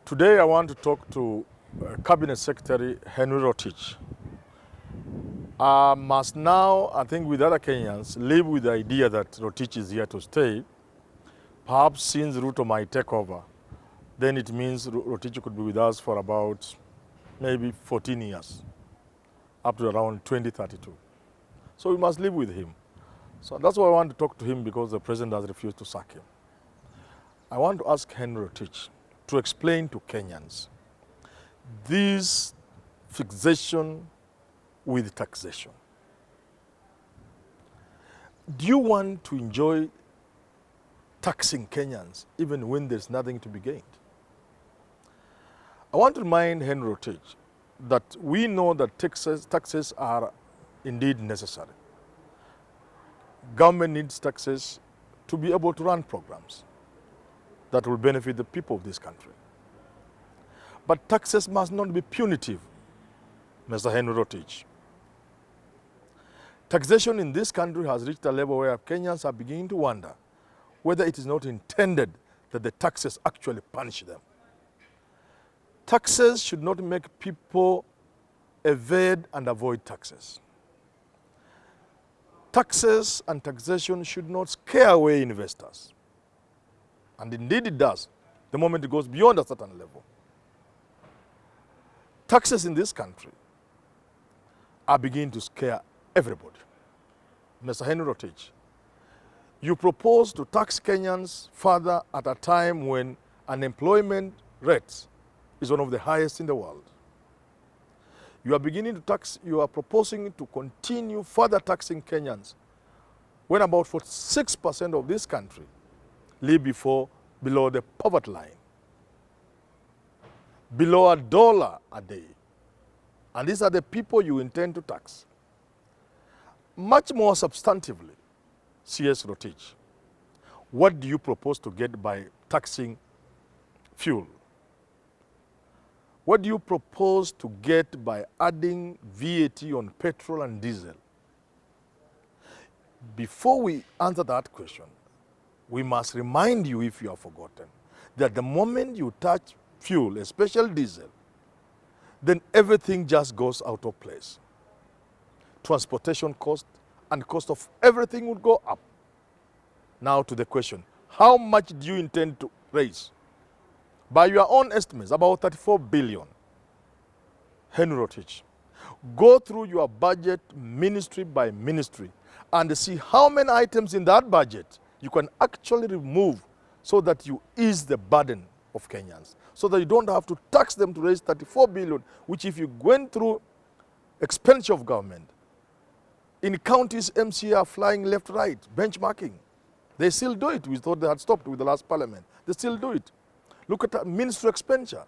Today I want to talk to Cabinet Secretary Henry Rotich. Must now, I think with other Kenyans, live with the idea that Rotich is here to stay. Perhaps since Ruto might take over, then it means Rotich could be with us for about maybe 14 years, up to around 2032. So we must live with him. So that's why I want to talk to him, because the president has refused to sack him. I want to ask Henry Rotich to explain to Kenyans this fixation with taxation. Do you want to enjoy taxing Kenyans even when there's nothing to be gained? I want to remind Henry Rotich that we know that taxes are indeed necessary. Government needs taxes to be able to run programs that will benefit the people of this country. But taxes must not be punitive, Mr. Henry Rotich. Taxation in this country has reached a level where Kenyans are beginning to wonder whether it is not intended that the taxes actually punish them. Taxes should not make people evade and avoid taxes. Taxes and taxation should not scare away investors. And indeed it does, the moment it goes beyond a certain level. Taxes in this country are beginning to scare everybody. Mr. Henry Rotich, you propose to tax Kenyans further at a time when unemployment rate is one of the highest in the world. You are proposing to continue further taxing Kenyans when about 46% of this country live below the poverty line, below $1 a day. And these are the people you intend to tax. Much more substantively, CS Rotich, what do you propose to get by taxing fuel? What do you propose to get by adding VAT on petrol and diesel? Before we answer that question, we must remind you, if you have forgotten, that the moment you touch fuel, especially diesel, then everything just goes out of place. Transportation cost and cost of everything would go up. Now to the question, how much do you intend to raise? By your own estimates, about 34 billion. Henry Rotich, go through your budget ministry by ministry and see how many items in that budget you can actually remove so that you ease the burden of Kenyans, so that you don't have to tax them to raise 34 billion, which if you went through expenditure of government, in counties, MCA are flying left, right, benchmarking. They still do it. We thought they had stopped with the last parliament. They still do it. Look at ministry expenditure.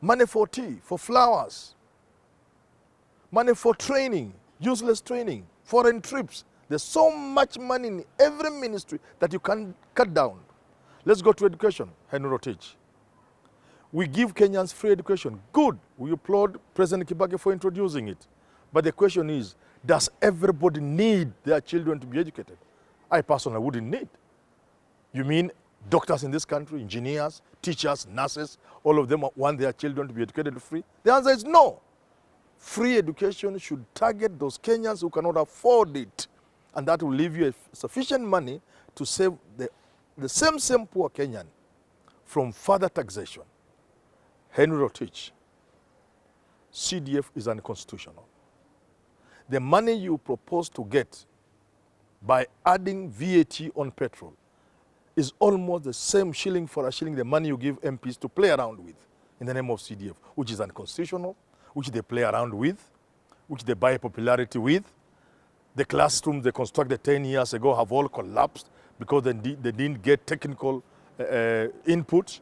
Money for tea, for flowers. Money for training, useless training, foreign trips. There's so much money in every ministry that you can cut down. Let's go to education, Henry Rotich. We give Kenyans free education. Good. We applaud President Kibaki for introducing it. But the question is, does everybody need their children to be educated? I personally wouldn't need. You mean doctors in this country, engineers, teachers, nurses, all of them want their children to be educated free? The answer is no. Free education should target those Kenyans who cannot afford it. And that will leave you sufficient money to save the same poor Kenyan from further taxation. Henry Rotich, CDF is unconstitutional. The money you propose to get by adding VAT on petrol is almost the same shilling for a shilling the money you give MPs to play around with in the name of CDF, which is unconstitutional, which they play around with, which they buy popularity with. The classrooms they constructed 10 years ago have all collapsed because they didn't get technical input.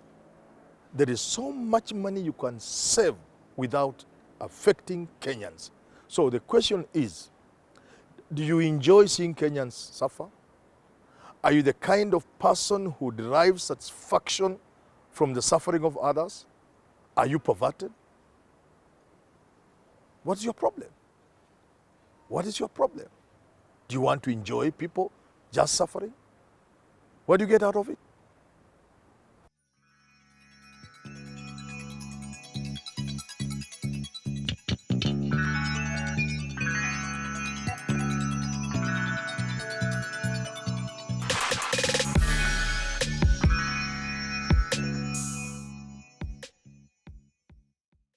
There is so much money you can save without affecting Kenyans. So the question is, do you enjoy seeing Kenyans suffer? Are you the kind of person who derives satisfaction from the suffering of others? Are you perverted? What's your problem? What is your problem? Do you want to enjoy people just suffering? What do you get out of it?